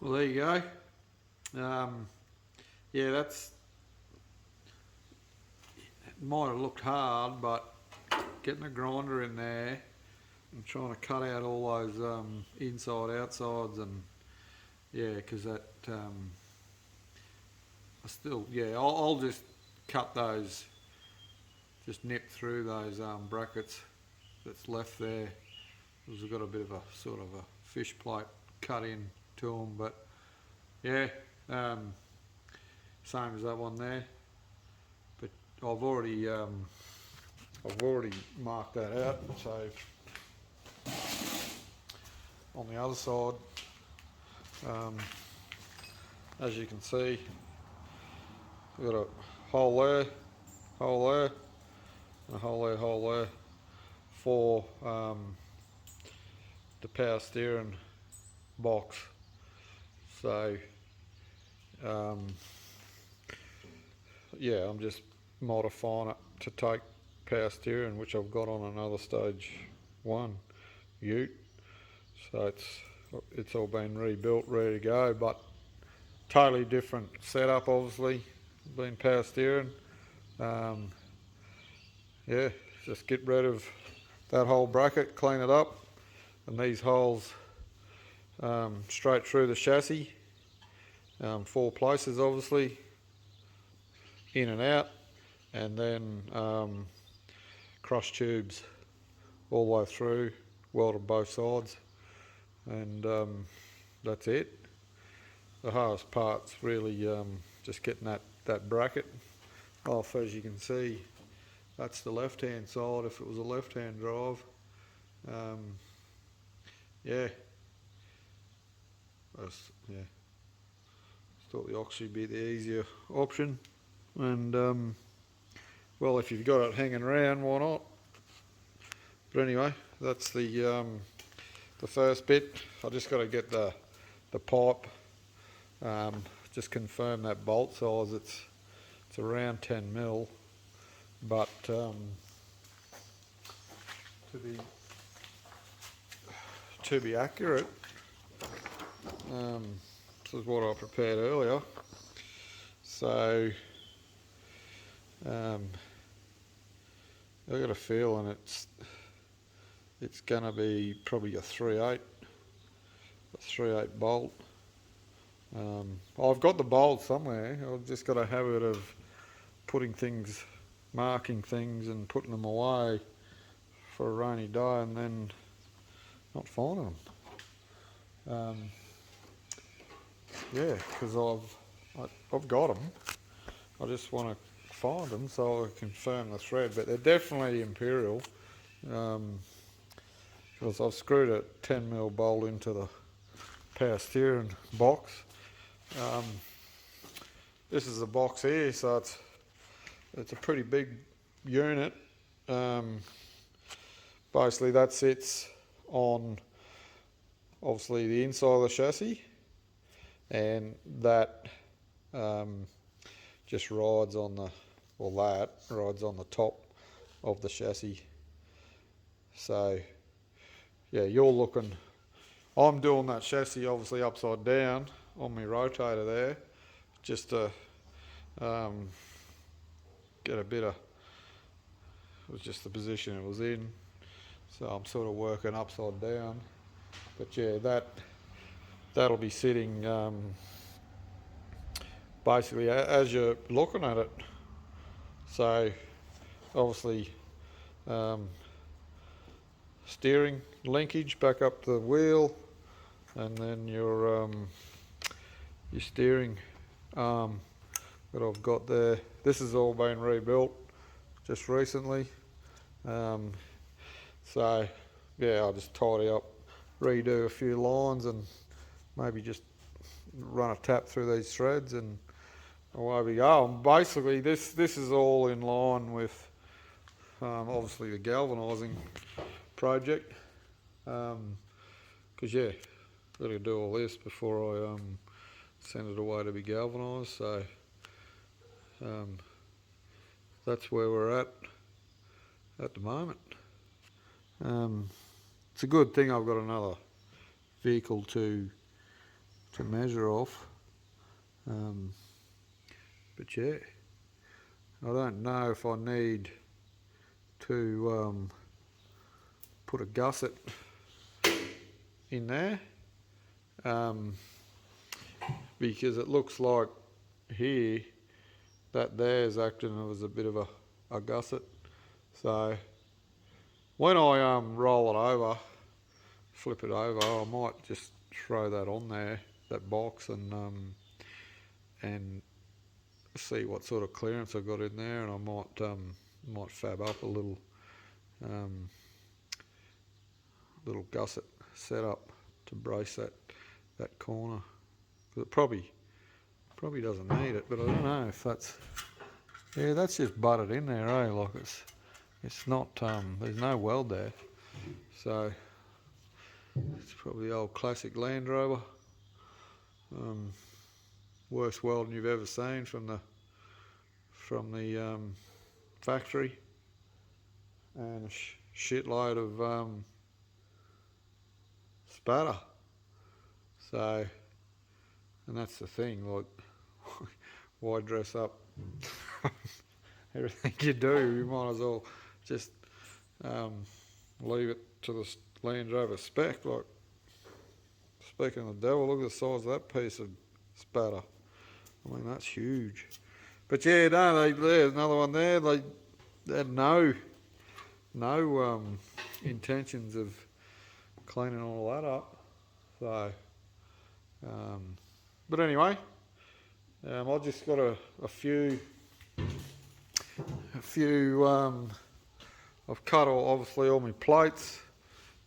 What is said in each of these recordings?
Well, there you go. Yeah, that's might have looked hard, but getting a grinder in there and trying to cut out all those inside outsides and yeah, because that I still I'll just cut those, just nip through those brackets that's left there. Because I've got a bit of a sort of a fish plate cut in to them, but yeah, same as that one there. But I've already marked that out. So on the other side, as you can see, we've got a hole there, and a hole there for the power steering box. So yeah, I'm just modifying it to take power steering, which I've got on another stage 1 ute. So it's all been rebuilt, ready to go, but totally different setup, obviously, being power steering. Yeah, just get rid of that whole bracket, clean it up, and these holes straight through the chassis, 4 places obviously, in and out, and then cross tubes all the way through, welded both sides, and that's it. The hardest part's really just getting that bracket off. As you can see, that's the left hand side if it was a left hand drive. Yeah, thought the ox would be the easier option, and well, if you've got it hanging around, why not? But anyway, that's the first bit. I just got to get the pipe, just confirm that bolt size. It's around 10 mil, but to be accurate, this is what I prepared earlier. So I got a feeling it's going to be probably a 3/8 bolt. I've got the bolt somewhere. I've just got a habit of marking things and putting them away for a rainy day and then not finding them. Yeah, because I've got them. I just want to find them so I confirm the thread, but they're definitely imperial, because I've screwed a 10 mil bolt into the power steering box. This is the box here, so it's a pretty big unit. Basically that sits on obviously the inside of the chassis, and that just rides on the top of the chassis. So yeah, I'm doing that chassis obviously upside down on my rotator there, just to get a bit of, it was just the position it was in, so I'm sort of working upside down. But yeah, that'll be sitting basically as you're looking at it. So obviously steering linkage back up the wheel, and then your steering arm that I've got there. This has all been rebuilt just recently. So yeah, I'll just tidy up, redo a few lines, and maybe just run a tap through these threads, and away we go. And basically this is all in line with obviously the galvanising project, because yeah, got to do all this before I send it away to be galvanised. So that's where we're at the moment. It's a good thing I've got another vehicle to to measure off. But yeah, I don't know if I need to put a gusset in there, because it looks like here that there's acting as a bit of a gusset. So when I roll it over, flip it over, I might just throw that on there, that box, and see what sort of clearance I've got in there, and I might fab up a little little gusset setup to brace that corner. But it probably doesn't need it, but I don't know if that's, yeah, that's just butted in there, eh? Like it's not, there's no weld there, so it's probably the old classic Land Rover. Worst welding you've ever seen from the factory, and a shitload of spatter. So, and that's the thing, like, why dress up everything you do? You might as well just leave it to the Land Rover spec. Like, speaking of the devil, look at the size of that piece of spatter. I mean, that's huge. But yeah, no, there's another one there. They had no intentions of cleaning all that up. So, but anyway, I just got a few. I've cut obviously all my plates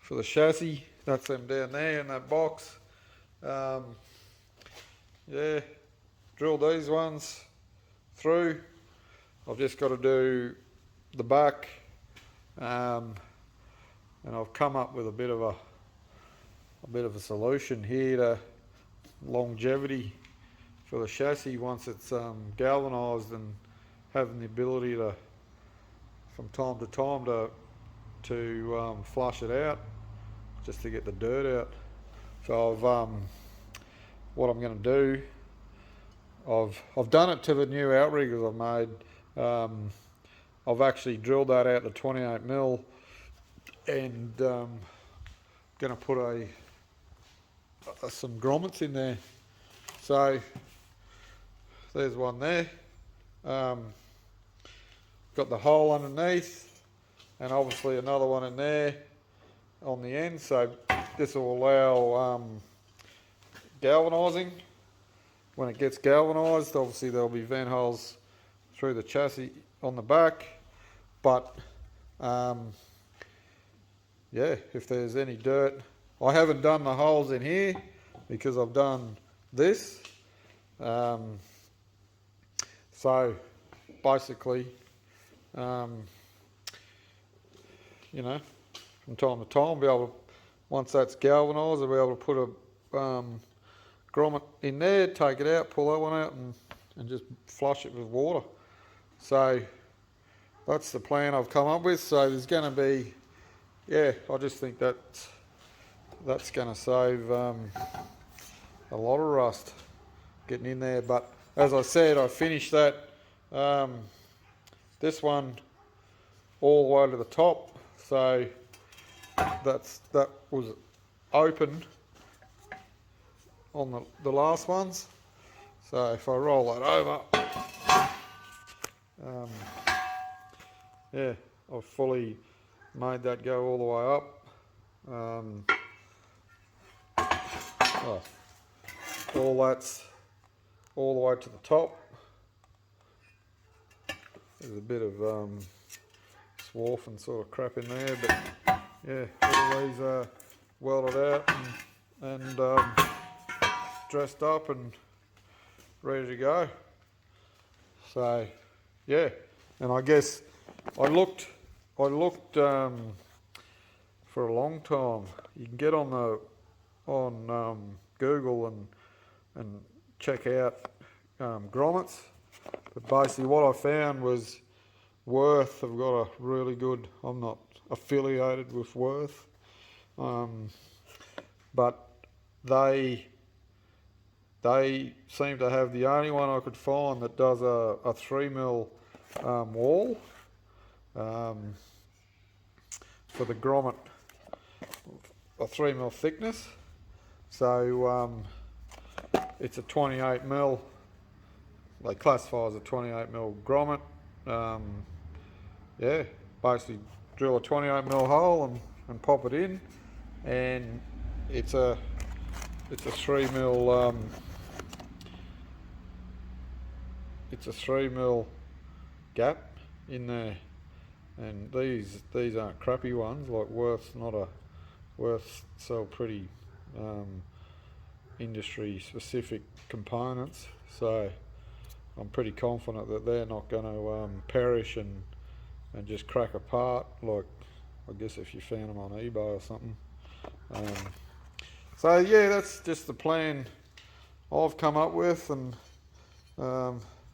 for the chassis. That's them down there in that box. Yeah, drilled these ones through. I've just got to do the back, and I've come up with a bit of a solution here to longevity for the chassis once it's galvanised, and having the ability to, from time to time, to flush it out, just to get the dirt out. So what I'm going to do, I've done it to the new outriggers I've made. I've actually drilled that out to 28mm, and going to put some grommets in there. So there's one there. Got the hole underneath, and obviously another one in there on the end. So this will allow galvanising. When it gets galvanised, obviously there'll be vent holes through the chassis on the back, but yeah, if there's any dirt, I haven't done the holes in here because I've done this. So basically, you know, from time to time, be able to, once that's galvanised, I'll be able to put a grommet in there, take it out, pull that one out, and just flush it with water. So that's the plan I've come up with. So there's going to be, yeah, I just think that's going to save a lot of rust getting in there. But as I said, I finished that this one all the way to the top. So that was open on the last ones. So if I roll that over, yeah, I've fully made that go all the way up. All that's all the way to the top. There's a bit of swarf and sort of crap in there, but yeah, all these are welded out and dressed up and ready to go. So yeah, and I guess I looked for a long time. You can get on Google and check out grommets, but basically what I found was Worth have got a really good, I'm not affiliated with Worth, but they they seem to have the only one I could find that does a 3mm wall for the grommet, a 3mm thickness. So it's a 28mm. They classify as a 28mm grommet. Yeah, basically drill a 28mm hole and pop it in, and it's a 3mm it's a 3mm gap in there. And these aren't crappy ones. Like Worth's sell pretty industry specific components, so I'm pretty confident that they're not going to perish and just crack apart, like I guess if you found them on eBay or something. So yeah, that's just the plan I've come up with, and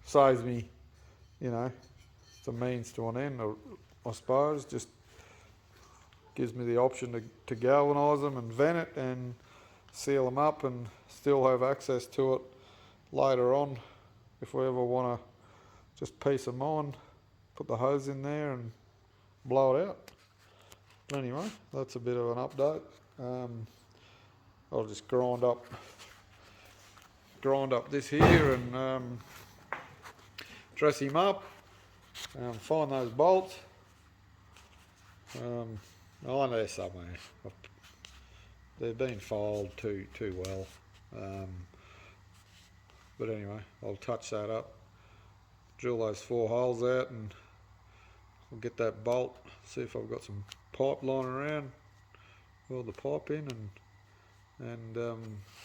saves me, you know, it's a means to an end, I suppose. Just gives me the option to galvanise them and vent it and seal them up, and still have access to it later on if we ever want to just peace of mind, put the hose in there and blow it out. Anyway, that's a bit of an update. I'll just grind up this here and dress him up, find those bolts. Oh, they're somewhere. They've been filed too well. But anyway, I'll touch that up, drill those 4 holes out, and I'll get that bolt, see if I've got some pipe lying around, weld the pipe in, and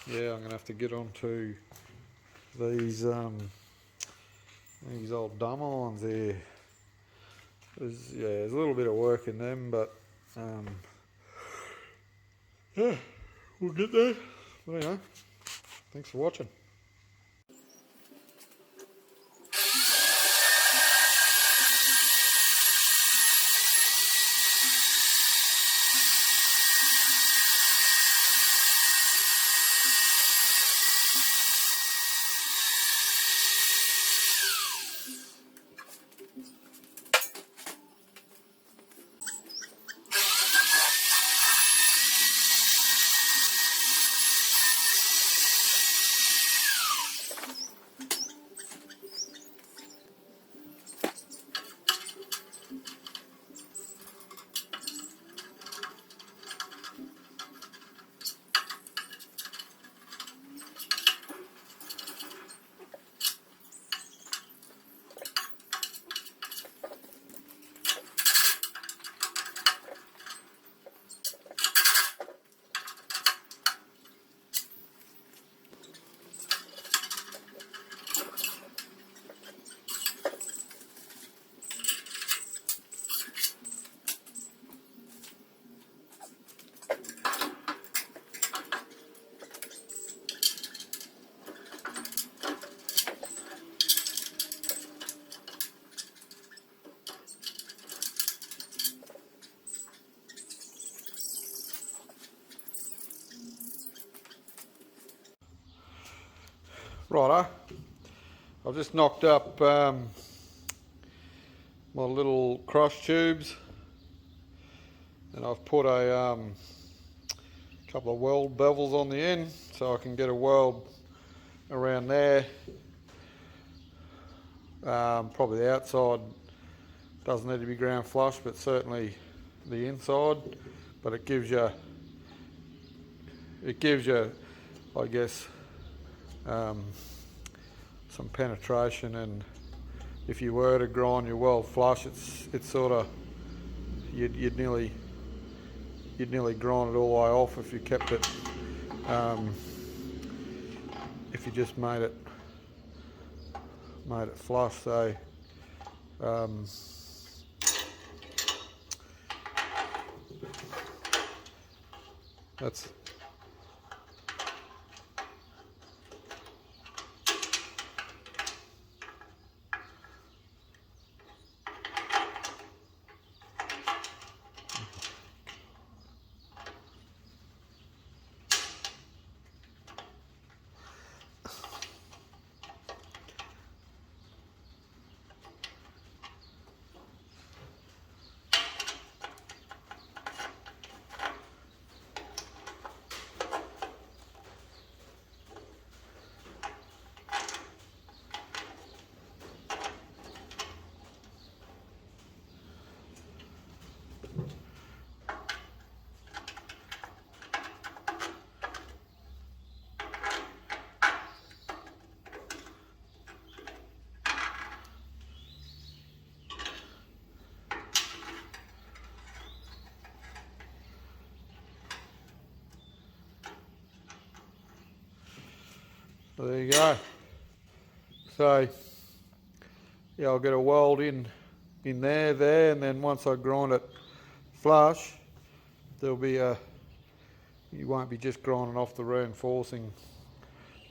yeah, I'm going to have to get onto these old dumb irons there. There's a little bit of work in them, but yeah, we'll get there. But anyway, thanks for watching. Righto, I've just knocked up my little cross tubes, and I've put a couple of weld bevels on the end so I can get a weld around there. Probably the outside doesn't need to be ground flush, but certainly the inside. But it gives you, I guess, some penetration, and if you were to grind your weld flush, it's sort of, you'd nearly grind it all the way off if you kept it, if you just made it flush. So that's So there you go. So yeah, I'll get a weld in there, and then once I grind it flush, there'll be you won't be just grinding off the reinforcing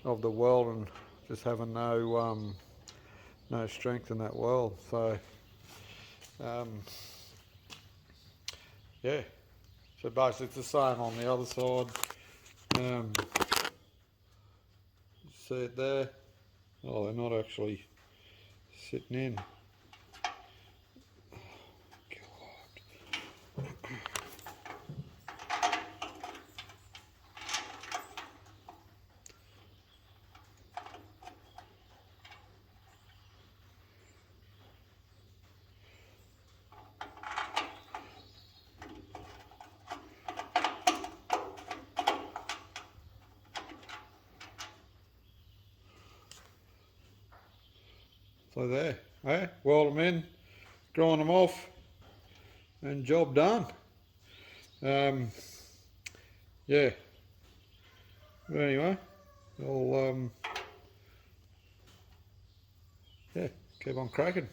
of the weld and just having no strength in that weld. So yeah, so basically it's the same on the other side. See it there? Oh, they're not actually sitting in. So there, eh? Weld them in, grind them off, and job done. Yeah. But anyway, I'll yeah, keep on cracking.